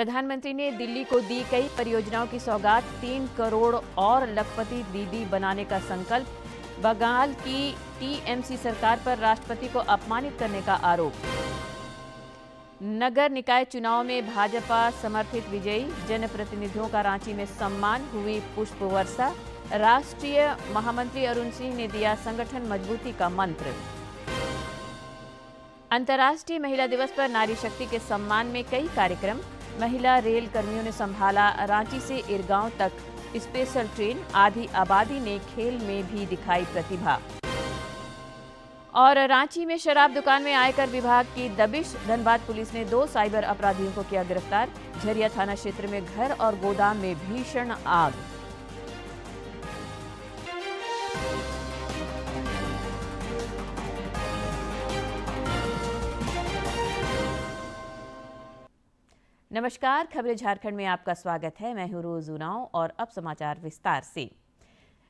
प्रधानमंत्री ने दिल्ली को दी कई परियोजनाओं की सौगात, 3 करोड़ और लखपति दीदी बनाने का संकल्प। बंगाल की टीएमसी सरकार पर राष्ट्रपति को अपमानित करने का आरोप। नगर निकाय चुनाव में भाजपा समर्थित विजयी, जनप्रतिनिधियों का रांची में सम्मान, हुई पुष्प वर्षा। राष्ट्रीय महामंत्री अरुण सिंह ने दिया संगठन मजबूती का मंत्र। अंतर्राष्ट्रीय महिला दिवस पर नारी शक्ति के सम्मान में कई कार्यक्रम। महिला रेल कर्मियों ने संभाला रांची से इरगांव तक स्पेशल ट्रेन। आधी आबादी ने खेल में भी दिखाई प्रतिभा। और रांची में शराब दुकान में आयकर विभाग की दबिश। धनबाद पुलिस ने 2 साइबर अपराधियों को किया गिरफ्तार। झरिया थाना क्षेत्र में घर और गोदाम में भीषण आग। नमस्कार, खबरें झारखंड में आपका स्वागत है। मैं हूं रोज उरांव और अब समाचार विस्तार से।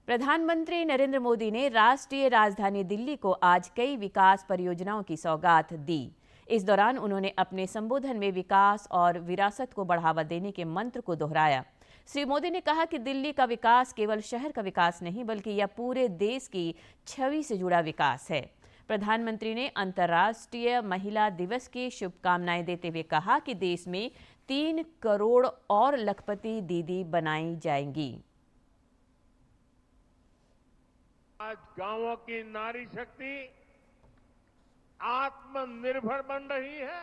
प्रधानमंत्री नरेंद्र मोदी ने राष्ट्रीय राजधानी दिल्ली को आज कई विकास परियोजनाओं की सौगात दी। इस दौरान उन्होंने अपने संबोधन में विकास और विरासत को बढ़ावा देने के मंत्र को दोहराया। श्री मोदी ने कहा कि दिल्ली का विकास केवल शहर का विकास नहीं, बल्कि यह पूरे देश की छवि से जुड़ा विकास है। प्रधानमंत्री ने अंतर्राष्ट्रीय महिला दिवस की शुभकामनाएं देते हुए कहा कि देश में 3 करोड़ और लखपति दीदी बनाई जाएंगी। आज गांवों की नारी शक्ति आत्मनिर्भर बन रही है,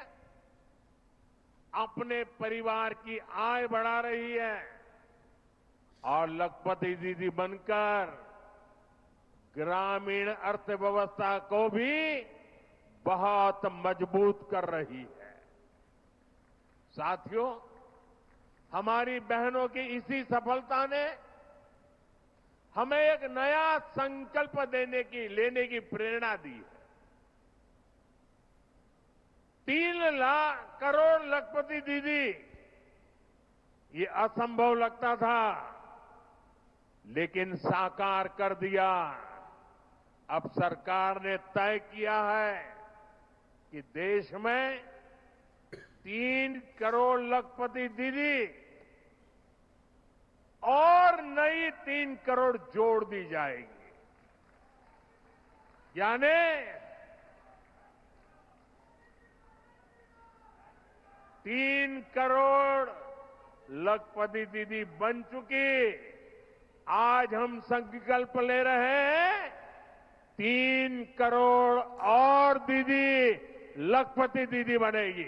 अपने परिवार की आय बढ़ा रही है और लखपति दीदी बनकर ग्रामीण अर्थव्यवस्था को भी बहुत मजबूत कर रही है। साथियों, हमारी बहनों की इसी सफलता ने हमें एक नया संकल्प लेने की प्रेरणा दी है। 3 करोड़ लखपति दीदी, ये असंभव लगता था, लेकिन साकार कर दिया। अब सरकार ने तय किया है कि देश में 3 करोड़ लखपति दीदी और नई 3 करोड़ जोड़ दी जाएगी। यानी 3 करोड़ लखपति दीदी बन चुकी। आज हम संकल्प ले रहे हैं 3 करोड़ और दीदी लखपति दीदी बनेगी।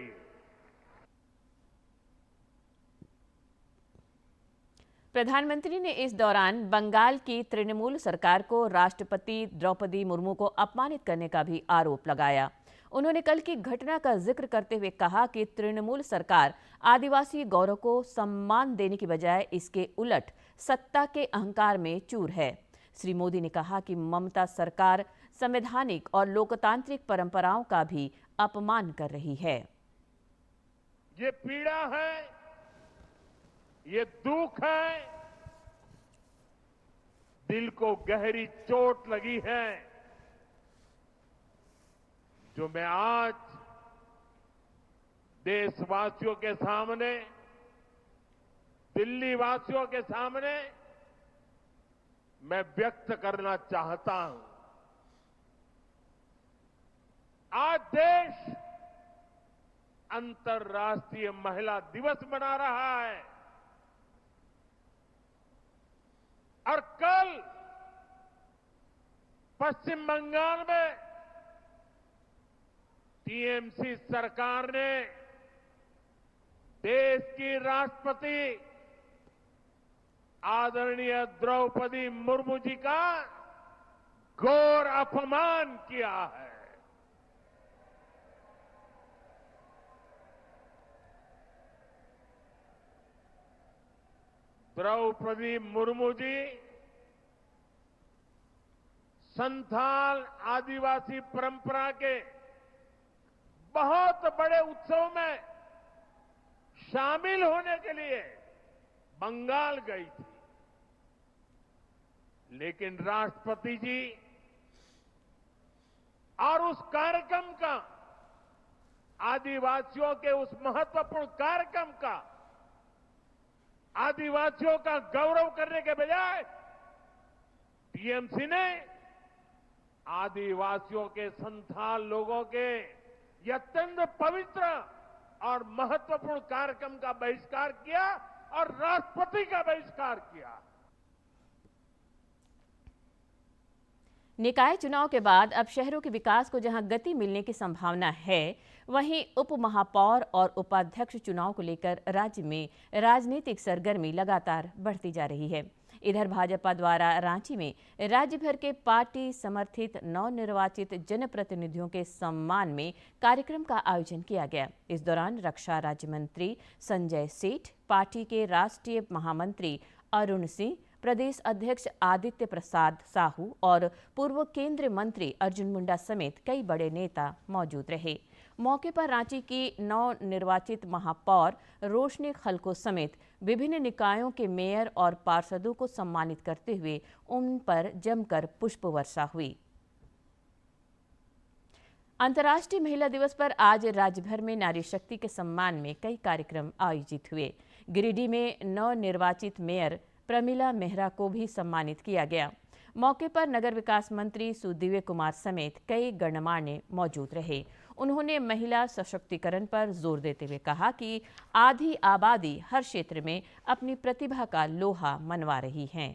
प्रधानमंत्री ने इस दौरान बंगाल की तृणमूल सरकार को राष्ट्रपति द्रौपदी मुर्मू को अपमानित करने का भी आरोप लगाया। उन्होंने कल की घटना का जिक्र करते हुए कहा कि तृणमूल सरकार आदिवासी गौरव को सम्मान देने की बजाय इसके उलट सत्ता के अहंकार में चूर है। श्री मोदी ने कहा कि ममता सरकार संवैधानिक और लोकतांत्रिक परंपराओं का भी अपमान कर रही है। ये पीड़ा है, ये दुख है, दिल को गहरी चोट लगी है, जो मैं आज देशवासियों के सामने, दिल्ली वासियों के सामने मैं व्यक्त करना चाहता हूं। आज देश अंतर्राष्ट्रीय महिला दिवस मना रहा है और कल पश्चिम बंगाल में टीएमसी सरकार ने देश की राष्ट्रपति आदरणीय द्रौपदी मुर्मू जी का घोर अपमान किया है। द्रौपदी मुर्मू जी संथाल आदिवासी परंपरा के बहुत बड़े उत्सव में शामिल होने के लिए बंगाल गई थी, लेकिन राष्ट्रपति जी और उस कार्यक्रम का, आदिवासियों के उस महत्वपूर्ण कार्यक्रम का आदिवासियों का गौरव करने के बजाय टीएमसी ने आदिवासियों के संथाल लोगों के ये अत्यंत पवित्र और महत्वपूर्ण कार्यक्रम का बहिष्कार किया और राष्ट्रपति का बहिष्कार किया। निकाय चुनाव के बाद अब शहरों के विकास को जहां गति मिलने की संभावना है, वहीं उप महापौर और उपाध्यक्ष चुनाव को लेकर राज्य में राजनीतिक सरगर्मी लगातार बढ़ती जा रही है। इधर भाजपा द्वारा रांची में राज्य भर के पार्टी समर्थित नवनिर्वाचित जनप्रतिनिधियों के सम्मान में कार्यक्रम का आयोजन किया गया। इस दौरान रक्षा राज्य मंत्री संजय सेठ, पार्टी के राष्ट्रीय महामंत्री अरुण सिंह, प्रदेश अध्यक्ष आदित्य प्रसाद साहू और पूर्व केंद्रीय मंत्री अर्जुन मुंडा समेत कई बड़े नेता मौजूद रहे। मौके पर रांची की नवनिर्वाचित महापौर रोशनी खलको समेत विभिन्न निकायों के मेयर और पार्षदों को सम्मानित करते हुए उन पर जमकर पुष्प वर्षा हुई। अंतर्राष्ट्रीय महिला दिवस पर आज राज्य भर में नारी शक्ति के सम्मान में कई कार्यक्रम आयोजित हुए। गिरिडीह में नवनिर्वाचित मेयर प्रमिला मेहरा को भी सम्मानित किया गया। मौके पर नगर विकास मंत्री सुदिव्य कुमार समेत कई गणमान्य मौजूद रहे। उन्होंने महिला सशक्तिकरण पर जोर देते हुए कहा कि आधी आबादी हर क्षेत्र में अपनी प्रतिभा का लोहा मनवा रही है।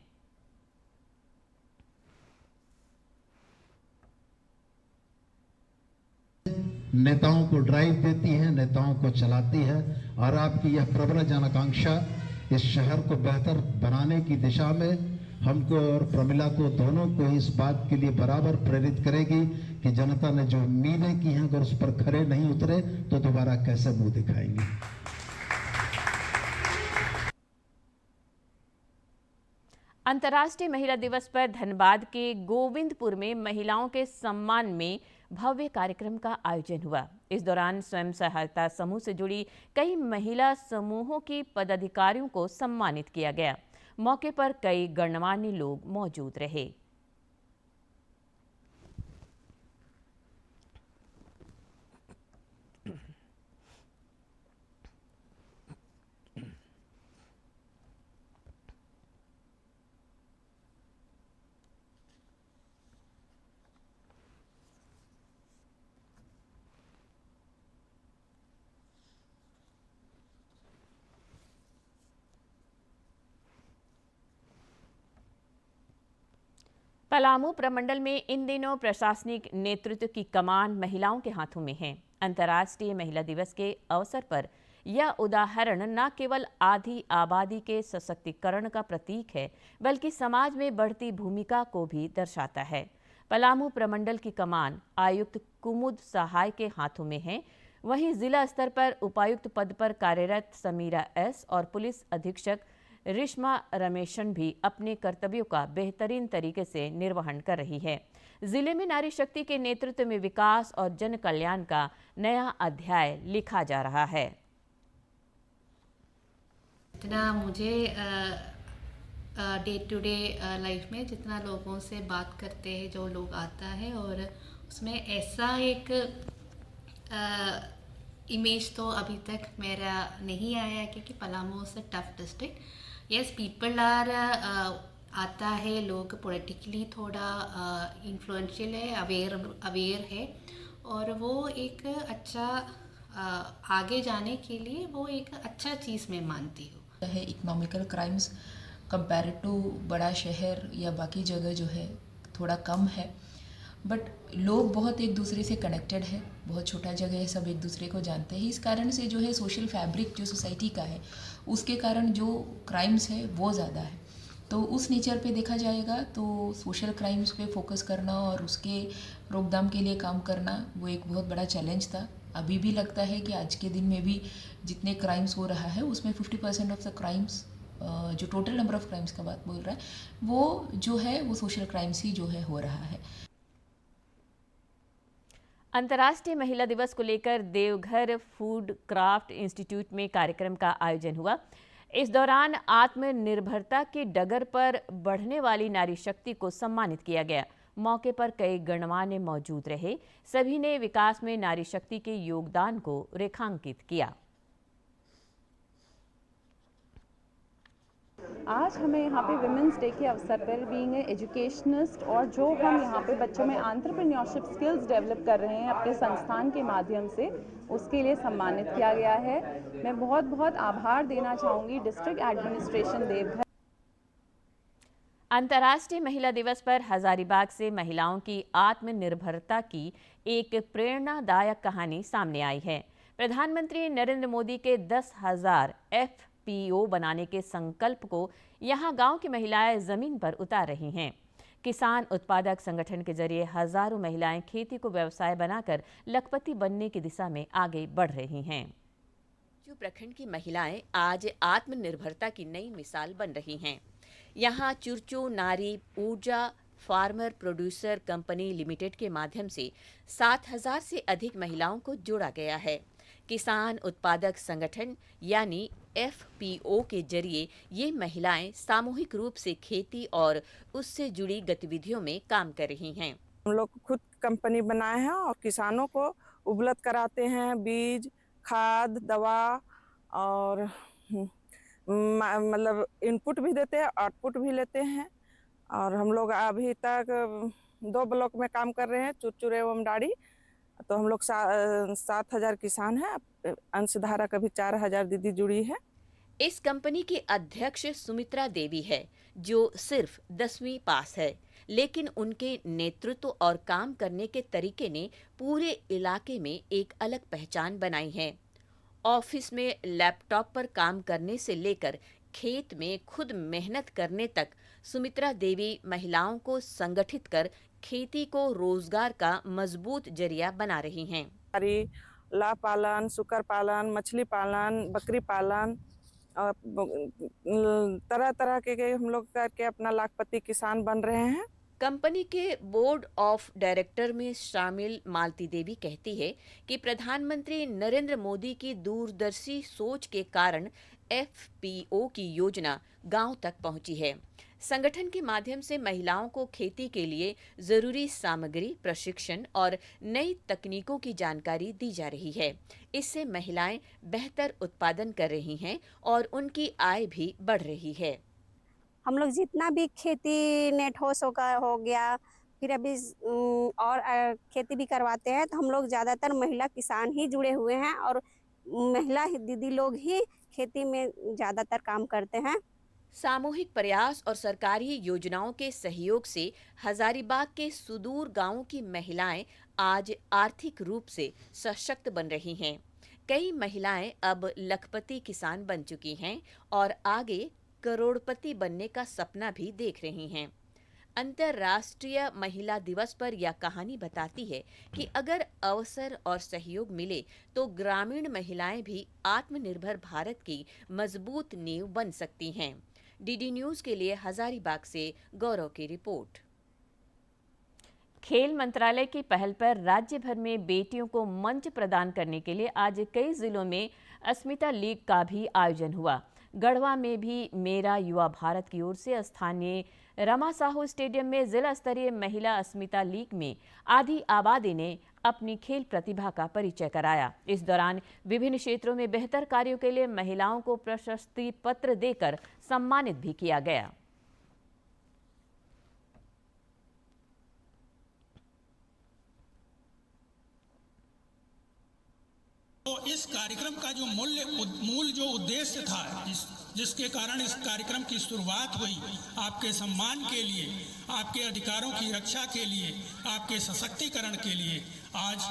नेताओं को ड्राइव देती है, नेताओं को चलाती है और आपकी यह प्रबल जनाकांक्षा इस शहर को बेहतर बनाने की दिशा में हमको और प्रमिला को दोनों को इस बात के लिए बराबर प्रेरित करेगी कि जनता ने जो उम्मीदें की हैं अगर उस पर खरे नहीं उतरे तो दोबारा कैसे मुंह दिखाएंगे। अंतर्राष्ट्रीय महिला दिवस पर धनबाद के गोविंदपुर में महिलाओं के सम्मान में भव्य कार्यक्रम का आयोजन हुआ। इस दौरान स्वयं सहायता समूह से जुड़ी कई महिला समूहों की पदाधिकारियों को सम्मानित किया गया। मौके पर कई गणमान्य लोग मौजूद रहे। पलामू प्रमंडल में इन दिनों प्रशासनिक नेतृत्व की कमान महिलाओं के हाथों में है। अंतर्राष्ट्रीय महिला दिवस के अवसर पर यह उदाहरण न केवल आधी आबादी के सशक्तिकरण का प्रतीक है, बल्कि समाज में बढ़ती भूमिका को भी दर्शाता है। पलामू प्रमंडल की कमान आयुक्त कुमुद सहाय के हाथों में है। वहीं जिला स्तर पर उपायुक्त पद पर कार्यरत समीरा एस और पुलिस अधीक्षक रिश्मा रमेशन भी अपने कर्तव्यों का बेहतरीन तरीके से निर्वहन कर रही है। जिले में नारी शक्ति के नेतृत्व में विकास और जन कल्याण का नया अध्याय लिखा जा रहा है। जितना मुझे डे टू डे लाइफ में जितना लोगों से बात करते हैं, जो लोग आता है और उसमें ऐसा एक इमेज तो अभी तक मेरा नहीं आया है क्योंकि Palamu is a tough district. Yes, people are आता है, लोग पॉलिटिकली थोड़ा इन्फ्लुएंशियल है, अवेयर है और वो एक अच्छा आगे जाने के लिए वो एक अच्छा चीज़ मैं मानती हूँ। है इकोनॉमिकल क्राइम्स कंपेयर टू बड़ा शहर या बाकी जगह जो है थोड़ा कम है, बट लोग बहुत एक दूसरे से कनेक्टेड है, बहुत छोटा जगह है, सब एक दूसरे को जानते हैं। इस कारण से जो है सोशल फैब्रिक जो सोसाइटी का है उसके कारण जो क्राइम्स है वो ज़्यादा है। तो उस नेचर पे देखा जाएगा तो सोशल क्राइम्स पे फोकस करना और उसके रोकथाम के लिए काम करना वो एक बहुत बड़ा चैलेंज था। अभी भी लगता है कि आज के दिन में भी जितने क्राइम्स हो रहा है उसमें 50% ऑफ द क्राइम्स, जो टोटल नंबर ऑफ क्राइम्स का बात बोल रहा है, वो जो है वो सोशल क्राइम्स ही जो है हो रहा है। अंतर्राष्ट्रीय महिला दिवस को लेकर देवघर फूड क्राफ्ट इंस्टीट्यूट में कार्यक्रम का आयोजन हुआ। इस दौरान आत्मनिर्भरता की डगर पर बढ़ने वाली नारी शक्ति को सम्मानित किया गया। मौके पर कई गणमान्य मौजूद रहे। सभी ने विकास में नारी शक्ति के योगदान को रेखांकित किया। आज हमें यहाँ पे विमेंस डे के अवसर पर बीइंग ए एजुकेशनिस्ट और जो हम यहाँ पे बच्चों में एंटरप्रेन्योरशिप स्किल्स डेवलप कर रहे हैं अपने संस्थान के माध्यम से, उसके लिए सम्मानित किया गया है। मैं बहुत बहुत आभार देना चाहूँगी डिस्ट्रिक्ट एडमिनिस्ट्रेशन देवघर। अंतर्राष्ट्रीय महिला दिवस पर हजारीबाग से महिलाओं की आत्मनिर्भरता की एक प्रेरणादायक कहानी सामने आई है। प्रधानमंत्री नरेंद्र मोदी के 10,000 FPO बनाने के संकल्प को यहां गांव की महिलाएं जमीन पर उतार रही हैं। किसान उत्पादक संगठन के जरिए हजारों महिलाएं खेती को व्यवसाय बनाकर लखपति बनने की दिशा में आगे बढ़ रही हैं। प्रखंड की महिलाएं आज आत्मनिर्भरता की नई मिसाल बन रही हैं। यहाँ चुरचू नारी ऊर्जा फार्मर प्रोड्यूसर कंपनी लिमिटेड के माध्यम से 7,000 से अधिक महिलाओं को जोड़ा गया है। किसान उत्पादक संगठन यानी FPO के जरिए ये महिलाएं सामूहिक रूप से खेती और उससे जुड़ी गतिविधियों में काम कर रही हैं। हम लोग खुद कंपनी बनाए हैं और किसानों को उपलब्ध कराते हैं बीज, खाद, दवा और मतलब इनपुट भी देते हैं, आउटपुट भी लेते हैं। और हम लोग अभी तक 2 ब्लॉक में काम कर रहे हैं, चुरचुर एवं डाड़ी। तो हम लोग 7,000 किसान हैं, अंशधारक अभी 4,000 दीदी जुड़ी है। इस कंपनी की अध्यक्ष सुमित्रा देवी है, जो सिर्फ 10वीं पास है, लेकिन उनके नेतृत्व और काम करने के तरीके ने पूरे इलाके में एक अलग पहचान बनाई है। ऑफिस में लैपटॉप पर काम करने से लेकर खेत में खुद मेहनत करने तक सुमित्रा देवी महिलाओं को संगठित कर खेती को रोजगार का मजबूत जरिया बना रही हैं। लाह पालन, सुकर पालन, मछली पालन, बकरी पालन, तरह तरह के हम लोग करके अपना लाखपति किसान बन रहे हैं। कंपनी के बोर्ड ऑफ डायरेक्टर में शामिल मालती देवी कहती है कि प्रधानमंत्री नरेंद्र मोदी की दूरदर्शी सोच के कारण FPO की योजना गांव तक पहुंची है। संगठन के माध्यम से महिलाओं को खेती के लिए जरूरी सामग्री, प्रशिक्षण और नई तकनीकों की जानकारी दी जा रही है। इससे महिलाएं बेहतर उत्पादन कर रही हैं और उनकी आय भी बढ़ रही है। हम लोग जितना भी खेती नेट हो गया, फिर अभी और खेती भी करवाते हैं, तो हम लोग ज़्यादातर महिला किसान ही जुड़े हुए हैं और महिला दीदी लोग ही खेती में ज़्यादातर काम करते हैं। सामूहिक प्रयास और सरकारी योजनाओं के सहयोग से हजारीबाग के सुदूर गांवों की महिलाएं आज आर्थिक रूप से सशक्त बन रही हैं। कई महिलाएं अब लखपति किसान बन चुकी हैं और आगे करोड़पति बनने का सपना भी देख रही हैं। अंतर्राष्ट्रीय महिला दिवस पर यह कहानी बताती है कि अगर अवसर और सहयोग मिले तो ग्रामीण महिलाएं भी आत्मनिर्भर भारत की मजबूत नींव बन सकती हैं। DD न्यूज के लिए हजारीबाग से गौरव की रिपोर्ट। खेल मंत्रालय की पहल पर राज्य भर में बेटियों को मंच प्रदान करने के लिए आज कई जिलों में अस्मिता लीग का भी आयोजन हुआ। गढ़वा में भी मेरा युवा भारत की ओर से स्थानीय रमा साहू स्टेडियम में जिला स्तरीय महिला अस्मिता लीग में आधी आबादी ने अपनी खेल प्रतिभा का परिचय कराया। इस दौरान विभिन्न क्षेत्रों में बेहतर कार्यों के लिए महिलाओं को प्रशस्ति पत्र देकर सम्मानित भी किया गया। तो इस कार्यक्रम का जो मूल जो उद्देश्य था, जिसके कारण इस कार्यक्रम की शुरुआत हुई, आपके सम्मान के लिए, आपके अधिकारों की रक्षा के लिए, आपके सशक्तिकरण के लिए, आज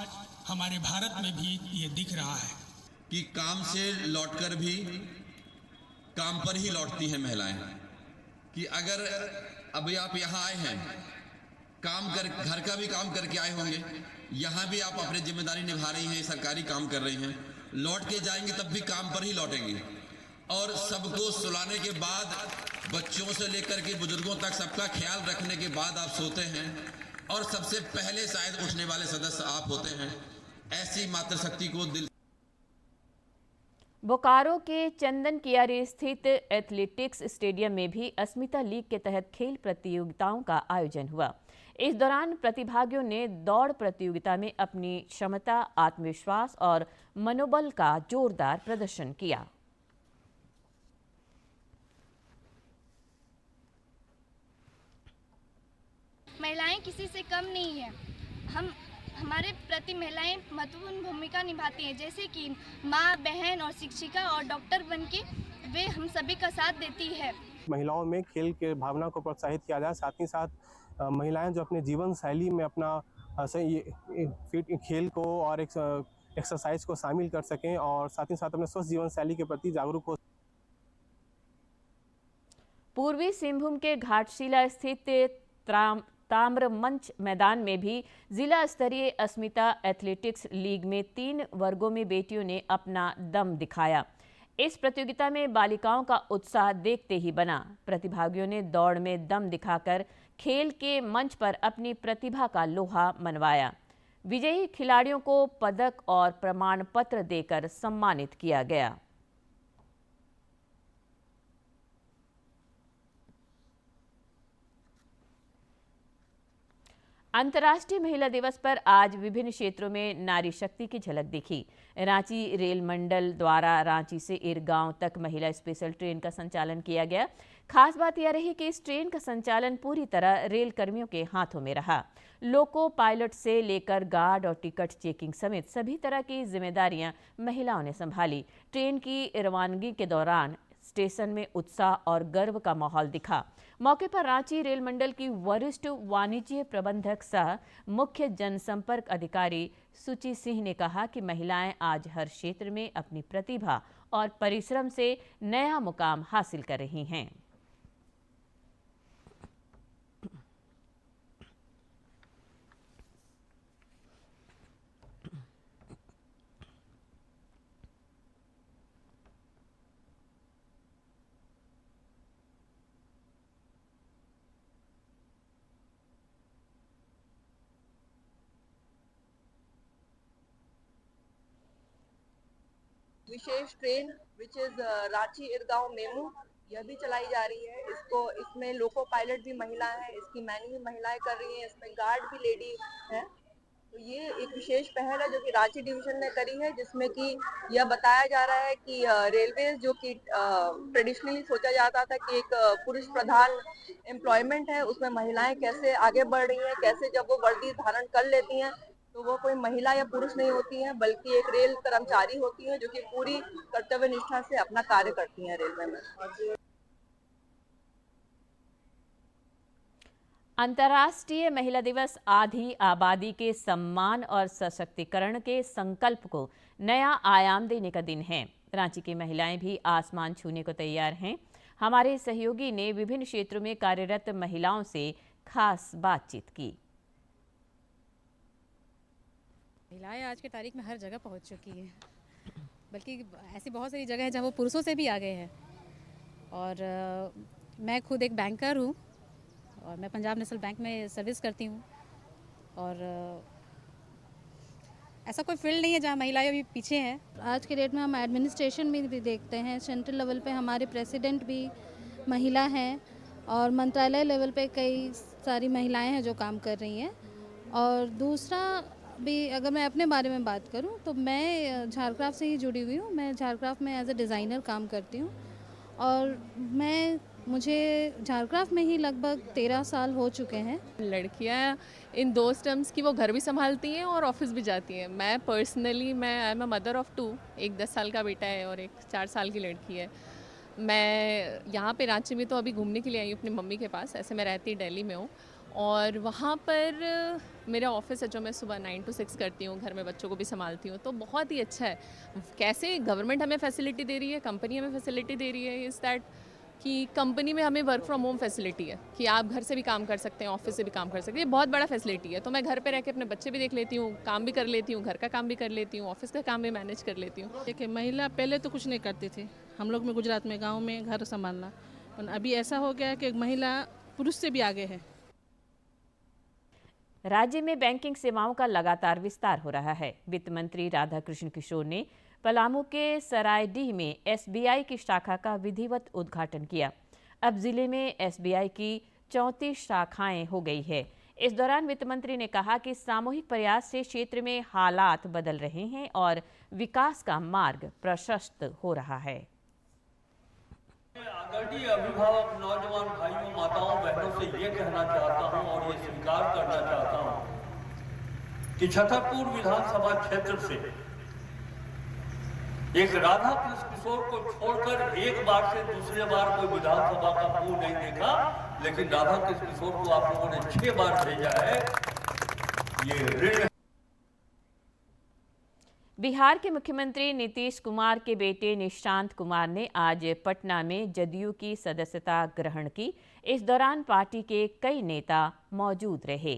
हमारे भारत में भी ये दिख रहा है कि काम से लौटकर भी काम पर ही लौटती हैं महिलाएं। कि अगर अभी आप यहाँ आए हैं, घर का भी काम करके आए होंगे, यहाँ भी आप अपनी जिम्मेदारी निभा रही हैं, सरकारी काम कर रही हैं, लौट के जाएंगे तब भी काम पर ही लौटेंगे। और सबको सुलाने के बाद, बच्चों से लेकर के बुजुर्गों तक सबका ख्याल रखने के बाद आप सोते हैं और सबसे पहले शायद उठने वाले सदस्य आप होते हैं। ऐसी मातृशक्ति को दिल। बोकारो के चंदन कियारी स्थित एथलेटिक्स स्टेडियम में भी अस्मिता लीग के तहत खेल प्रतियोगिताओं का आयोजन हुआ। इस दौरान प्रतिभागियों ने दौड़ प्रतियोगिता में अपनी क्षमता, आत्मविश्वास और मनोबल का जोरदार प्रदर्शन किया। महिलाएं किसी से कम नहीं है। हमारे प्रति महिलाएं महत्वपूर्ण भूमिका निभाती हैं, जैसे कि माँ, बहन और शिक्षिका और डॉक्टर बनके वे हम सभी का साथ देती है। महिलाओं में खेल के भावना को प्रोत्साहित किया जाए, साथ ही साथ महिलाएं जो अपने जीवन शैली में अपना खेल को और एक्सरसाइज को शामिल कर सकें और साथ ही साथ अपने स्वस्थ जीवन शैली के प्रति जागरूक हो। पूर्वी सिंहभूम के घाटशिला स्थित ताम्र मंच मैदान में भी जिला स्तरीय अस्मिता एथलेटिक्स लीग में 3 वर्गों में बेटियों ने अपना दम दिखाया। इस प्रतियोगिता में बालिकाओं का उत्साह देखते ही बना। प्रतिभागियों ने दौड़ में दम दिखाकर खेल के मंच पर अपनी प्रतिभा का लोहा मनवाया। विजयी खिलाड़ियों को पदक और प्रमाण पत्र देकर सम्मानित किया गया। अंतर्राष्ट्रीय महिला दिवस पर आज विभिन्न क्षेत्रों में नारी शक्ति की झलक दिखी। रांची रेल मंडल द्वारा रांची से इरगांव तक महिला स्पेशल ट्रेन का संचालन किया गया। खास बात यह रही कि इस ट्रेन का संचालन पूरी तरह रेल कर्मियों के हाथों में रहा। लोको पायलट से लेकर गार्ड और टिकट चेकिंग समेत सभी तरह की जिम्मेदारियां महिलाओं ने संभाली। ट्रेन की रवानगी के दौरान स्टेशन में उत्साह और गर्व का माहौल दिखा। मौके पर रांची रेल मंडल की वरिष्ठ वाणिज्य प्रबंधक सह मुख्य जनसंपर्क अधिकारी सुचि सिंह ने कहा कि महिलाएं आज हर क्षेत्र में अपनी प्रतिभा और परिश्रम से नया मुकाम हासिल कर रही हैं। विशेष train which is Ranchi Irgaon MEMU, यह भी चलाई जा रही है। इसमें लोको पायलट भी महिला है, इसकी मैनिंग भी महिलाएं कर रही हैं, इसमें गार्ड भी लेडी है। तो ये एक विशेष पहल है जो कि रांची डिवीजन ने करी है, जिसमें कि यह बताया जा रहा है कि रेलवे जो कि ट्रेडिशनली सोचा जाता था कि एक पुरुष प्रधान एम्प्लॉयमेंट है, उसमें महिलाएं कैसे आगे बढ़ रही हैं, कैसे जब वो वर्दी धारण कर लेती हैं तो वो कोई महिला या पुरुष नहीं होती हैं, बल्कि एक रेल कर्मचारी होती हैं जो कि पूरी कर्तव्य निष्ठा से अपना कार्य करती हैं रेलवे में। अंतर्राष्ट्रीय महिला दिवस आधी आबादी के सम्मान और सशक्तिकरण के संकल्प को नया आयाम देने का दिन है। रांची की महिलाएं भी आसमान छूने को तैयार हैं। हमारे सहयोगी ने विभिन्न क्षेत्रों में कार्यरत महिलाओं से खास बातचीत की। महिलाएं आज के तारीख में हर जगह पहुंच चुकी हैं, बल्कि ऐसी बहुत सारी जगह है जहां वो पुरुषों से भी आगे हैं। और मैं खुद एक बैंकर हूं और मैं पंजाब नेशनल बैंक में सर्विस करती हूं। और ऐसा कोई फील्ड नहीं है जहां महिलाएं अभी पीछे हैं। आज के डेट में हम एडमिनिस्ट्रेशन में भी देखते हैं, सेंट्रल लेवल पे हमारे प्रेसिडेंट भी महिला हैं और मंत्रालय लेवल पे कई सारी महिलाएं हैं जो काम कर रही हैं। और दूसरा भी अगर मैं अपने बारे में बात करूं तो मैं झारक्राफ्ट से ही जुड़ी हुई हूं। मैं झारक्राफ्ट में एज ए डिज़ाइनर काम करती हूं और मुझे झारक्राफ्ट में ही लगभग 13 साल हो चुके हैं। लड़कियां इन दो टर्म्स की वो घर भी संभालती हैं और ऑफिस भी जाती हैं। मैं personally I am a mother of 2, एक 10 साल का बेटा है और एक 4 साल की लड़की है। मैं यहाँ पे रांची में तो अभी घूमने के लिए आई हूँ अपनी मम्मी के पास। ऐसे मैं रहती दिल्ली में हूँ और वहाँ पर मेरा ऑफिस है जो मैं सुबह 9 to 6 करती हूँ, घर में बच्चों को भी संभालती हूँ। तो बहुत ही अच्छा है कैसे गवर्नमेंट हमें फैसिलिटी दे रही है, कंपनी हमें फैसिलिटी दे रही है। इज़ दैट कि कंपनी में हमें वर्क फ्रॉम होम फैसिलिटी है कि आप घर से भी काम कर सकते हैं, ऑफिस से भी काम कर सकते हैं। ये बहुत बड़ा फैसिलिटी है। तो मैं घर पे रह के अपने बच्चे भी देख लेती हूँ, काम भी कर लेती हूँ, घर का काम भी कर लेती हूँ, ऑफिस का काम भी मैनेज कर लेती हूँ। देखिए, महिला पहले तो कुछ नहीं करती थी हम लोग में, गुजरात में गाँव में घर संभालना, पर अभी ऐसा हो गया कि महिला पुरुष से भी आगे है। राज्य में बैंकिंग सेवाओं का लगातार विस्तार हो रहा है। वित्त मंत्री राधाकृष्ण किशोर ने पलामू के सरायडीह में एसबीआई की शाखा का विधिवत उद्घाटन किया। अब जिले में एसबीआई की 34 शाखाएं हो गई है। इस दौरान वित्त मंत्री ने कहा कि सामूहिक प्रयास से क्षेत्र में हालात बदल रहे हैं और विकास का मार्ग प्रशस्त हो रहा है। सभी अभिभावक, नौजवान भाइयों, माताओं, बहनों से ये कहना चाहता हूं और ये स्वीकार करना चाहता हूं कि छतरपुर विधानसभा क्षेत्र से एक राधा कृष्ण किशोर को छोड़कर एक बार से दूसरे बार कोई विधानसभा का मुंह नहीं देखा, लेकिन राधा कृष्ण किशोर को आप लोगों ने 6 बार भेजा है। ये ऋण। बिहार के मुख्यमंत्री नीतीश कुमार के बेटे निशांत कुमार ने आज पटना में जदयू की सदस्यता ग्रहण की। इस दौरान पार्टी के कई नेता मौजूद रहे।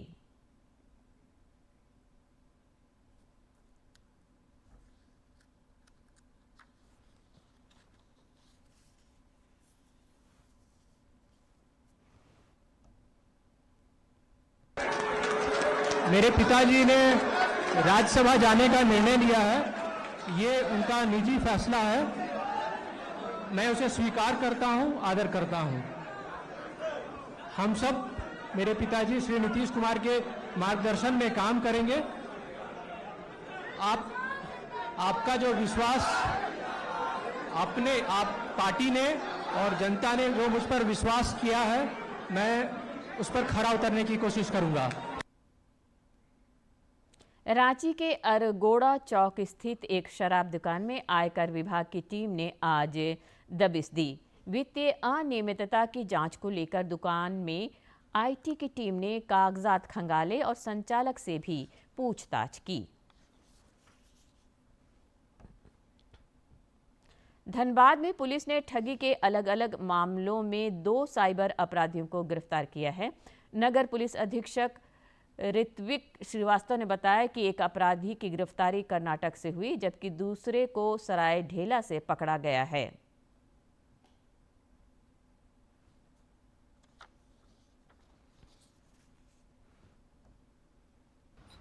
मेरे पिताजी ने राज्यसभा जाने का निर्णय लिया है, ये उनका निजी फैसला है, मैं उसे स्वीकार करता हूं, आदर करता हूं। हम सब मेरे पिताजी श्री नीतीश कुमार के मार्गदर्शन में काम करेंगे। आपका जो विश्वास आप पार्टी ने और जनता ने जो मुझ पर विश्वास किया है, मैं उस पर खरा उतरने की कोशिश करूंगा। रांची के अरगोड़ा चौक स्थित एक शराब दुकान में आयकर विभाग की टीम ने आज दबिश दी। वित्तीय अनियमितता की जांच को लेकर दुकान में आईटी की टीम ने कागजात खंगाले और संचालक से भी पूछताछ की। धनबाद में पुलिस ने ठगी के अलग अलग मामलों में 2 साइबर अपराधियों को गिरफ्तार किया है। नगर पुलिस अधीक्षक ऋत्विक श्रीवास्तव ने बताया कि एक अपराधी की गिरफ्तारी कर्नाटक से हुई, जबकि दूसरे को सराय ढेला से पकड़ा गया है।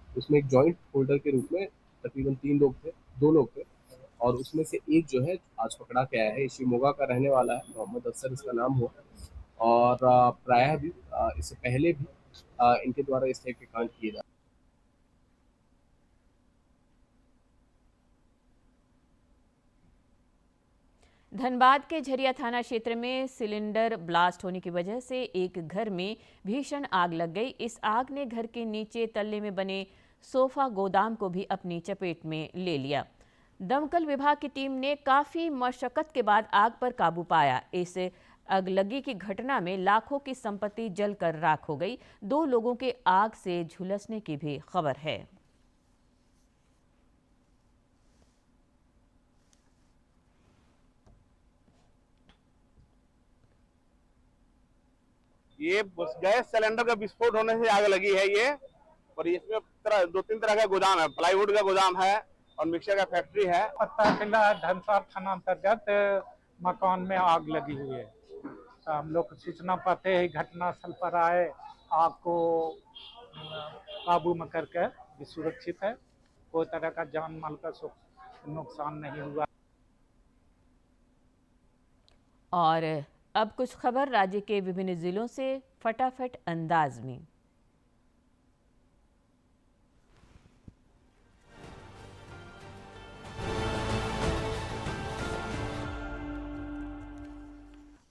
उसमें एक जॉइंट होल्डर के रूप में तकरीबन 2 लोग थे और उसमें से एक जो है आज पकड़ा गया है। शिवमोगा का रहने वाला है, मोहम्मद अफसर इसका नाम हुआ और प्रायः भी इससे पहले भी इनके द्वारा इस टाइप के कांड किए जाते। धनबाद के झरिया थाना क्षेत्र में सिलेंडर ब्लास्ट होने की वजह से एक घर में भीषण आग लग गई। इस आग ने घर के नीचे तल्ले में बने सोफा गोदाम को भी अपनी चपेट में ले लिया। दमकल विभाग की टीम ने काफी मशक्कत के बाद आग पर काबू पाया। इस अगलगी की घटना में लाखों की संपत्ति जलकर राख हो गई। 2 लोगों के आग से झुलसने की भी खबर है। ये गैस सिलेंडर का विस्फोट होने से आग लगी है ये, और इसमें 2-3 तरह का गोदाम है, प्लाईवुड का गोदाम है और मिक्सर का फैक्ट्री है। पता चला धनसार थाना अंतर्गत मकान में आग लगी हुई है। हम लोग सूचना पाते ही घटनास्थल पर आए, आग को काबू में करके भी सुरक्षित है, कोई तरह का जान माल का नुकसान नहीं हुआ। और अब कुछ खबर राज्य के विभिन्न जिलों से फटाफट अंदाज में।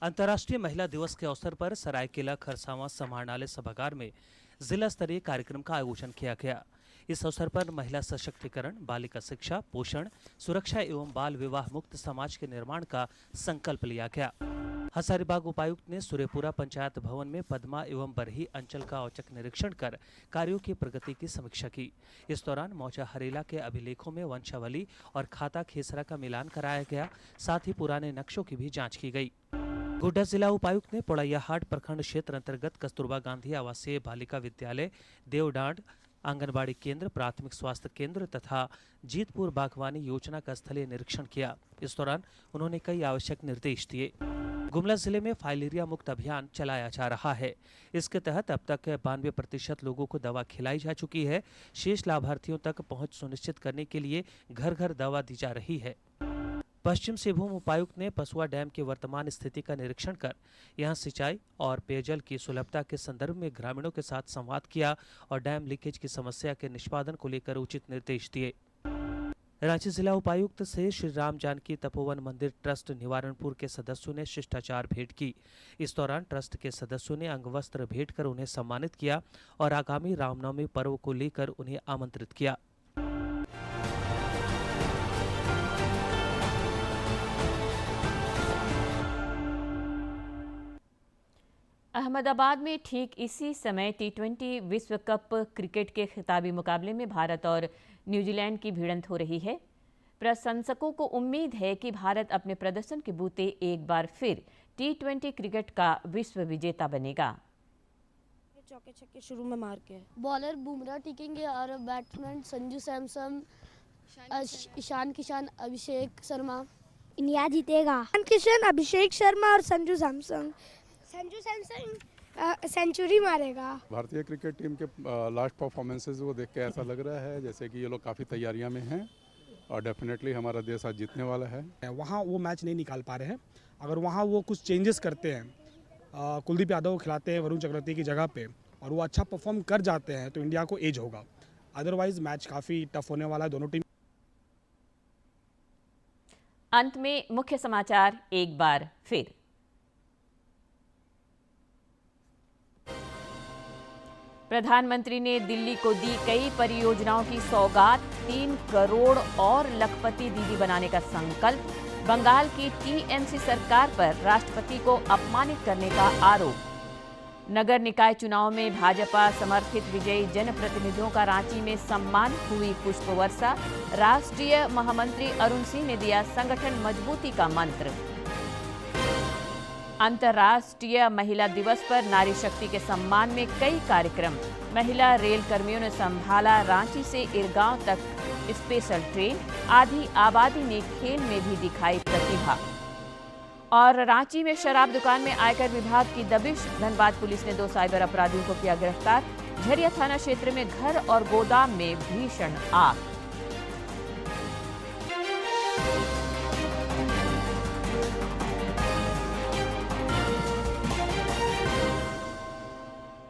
अंतर्राष्ट्रीय महिला दिवस के अवसर पर सरायकेला खरसावां समाहरणालय सभागार में जिला स्तरीय कार्यक्रम का आयोजन किया गया। इस अवसर पर महिला सशक्तिकरण, बालिका शिक्षा, पोषण, सुरक्षा एवं बाल विवाह मुक्त समाज के निर्माण का संकल्प लिया गया। हजारीबाग उपायुक्त ने सूर्यपुरा पंचायत भवन में पद्मा एवं बरही अंचल का औचक निरीक्षण कर कार्यों की प्रगति की समीक्षा की। इस दौरान मौजा हरेला के अभिलेखों में वंशावली और खाता खेसरा का मिलान कराया गया, साथ ही पुराने नक्शों की भी जांच की गई। गोड्डा जिला उपायुक्त ने पोड़ैयाहाट प्रखंड क्षेत्र अंतर्गत कस्तूरबा गांधी आवासीय बालिका विद्यालय, देवडांड आंगनबाड़ी केंद्र, प्राथमिक स्वास्थ्य केंद्र तथा जीतपुर बागवानी योजना का स्थलीय निरीक्षण किया। इस दौरान उन्होंने कई आवश्यक निर्देश दिए। गुमला जिले में फाइलेरिया मुक्त अभियान चलाया जा रहा है। इसके तहत अब तक 92% लोगों को दवा खिलाई जा चुकी है। शेष लाभार्थियों तक पहुंच सुनिश्चित करने के लिए घर घर दवा दी जा रही है। पश्चिम सिंहभूम उपायुक्त ने पसुआ डैम की वर्तमान स्थिति का निरीक्षण कर यहां सिंचाई और पेयजल की सुलभता के संदर्भ में ग्रामीणों के साथ संवाद किया और डैम लीकेज की समस्या के निष्पादन को लेकर उचित निर्देश दिए। रांची जिला उपायुक्त से श्री राम जानकी तपोवन मंदिर ट्रस्ट निवारणपुर के सदस्यों ने शिष्टाचार भेंट की। इस दौरान ट्रस्ट के सदस्यों ने अंगवस्त्र भेंट कर उन्हें सम्मानित किया और आगामी रामनवमी पर्व को लेकर उन्हें आमंत्रित किया। अहमदाबाद में ठीक इसी समय टी20 विश्व कप क्रिकेट के खिताबी मुकाबले में भारत और न्यूजीलैंड की भिड़ंत हो रही है। प्रशंसकों को उम्मीद है कि भारत अपने प्रदर्शन के बूते एक बार फिर टी20 क्रिकेट का विश्व विजेता बनेगा। चौके छक्के शुरू में मार के बॉलर बुमराह टिकेंगे और बैट्समैन संजू सैमसन, ईशान किशन, अभिषेक शर्मा। इंडिया जीतेगा। ईशान किशन, अभिषेक शर्मा और संजू सैमसन सेंचुरी मारेगा। भारतीय क्रिकेट टीम के लास्ट परफॉर्मेंसेस को देख के ऐसा लग रहा है जैसे कि ये लोग काफ़ी तैयारियां में हैं और डेफिनेटली हमारा देश आज जीतने वाला है। वहाँ वो मैच नहीं निकाल पा रहे हैं। अगर वहाँ वो कुछ चेंजेस करते हैं, कुलदीप यादव को खिलाते हैं वरुण चक्रवर्ती की जगह पे और वो अच्छा परफॉर्म कर जाते हैं तो इंडिया को एज होगा। अदरवाइज मैच काफ़ी टफ होने वाला है दोनों टीम। अंत में मुख्य समाचार एक बार फिर। प्रधानमंत्री ने दिल्ली को दी कई परियोजनाओं की सौगात, 3 करोड़ और लखपति दीदी बनाने का संकल्प। बंगाल की टीएमसी सरकार पर राष्ट्रपति को अपमानित करने का आरोप। नगर निकाय चुनाव में भाजपा समर्थित विजयी जनप्रतिनिधियों का रांची में सम्मान, हुई पुष्प वर्षा। राष्ट्रीय महामंत्री अरुण सिंह ने दिया संगठन मजबूती का मंत्र। अंतर्राष्ट्रीय महिला दिवस पर नारी शक्ति के सम्मान में कई कार्यक्रम। महिला रेल कर्मियों ने संभाला रांची से इरगांव तक स्पेशल ट्रेन। आधी आबादी ने खेल में भी दिखाई प्रतिभा। और रांची में शराब दुकान में आयकर विभाग की दबिश। धनबाद पुलिस ने 2 साइबर अपराधियों को किया गिरफ्तार। झरिया थाना क्षेत्र में घर और गोदाम में भीषण आग।